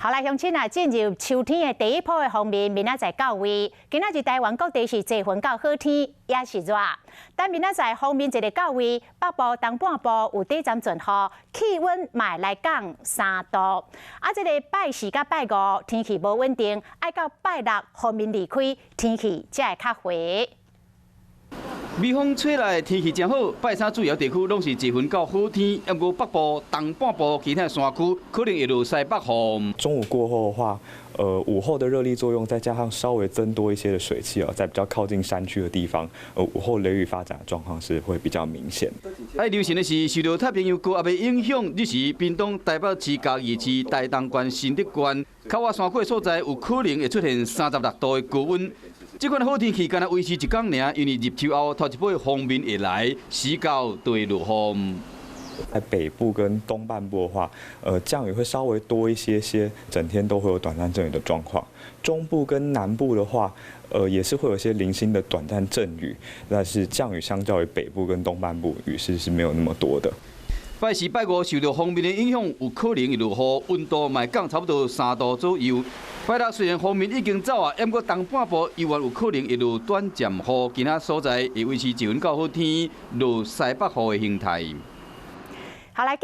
好来，乡亲啊，进入秋天的第一波的风面，明仔载到位。今仔日台湾各地是侪云到好天，也是热。但明仔载风面一个到位，北部东半部有短暂阵雨，气温卖来降3度。啊，这个拜四甲拜五天气无稳定，爱到拜六风面离开，天气才会较回。 微风吹来，天气真好。拜三主要地区拢是一分到好天，不过北部、东半部其他山区可能会有西北风。中午过后的话，午后的热力作用，再加上稍微增多一些的水汽啊，在比较靠近山区的地方，午后雷雨发展的状况是会比较明显。爱流行的是受到太平洋高压的影响，日时屏东、台北市、嘉义市、台东县、新竹县、靠外山区的所在，有可能会出现36度的高温。 这款好天气敢若维持一天尔，因为入秋后头一波风面会来，4到就会落风。在北部跟东半部的话，降雨会稍微多一些，整天都会有短暂阵雨的状况。中部跟南部的话，也是会有一些零星的短暂阵雨，但是降雨相较于北部跟东半部，雨势是没有那么多的。 拜四、拜五受到风面的影响，有可能会落雨，温度嘛降差不多3度左右。拜六虽然风面已经走啊，不过东半部依然有可能会落短暂雨，其他所在会维持1分到好天，落西北风的形态。好来。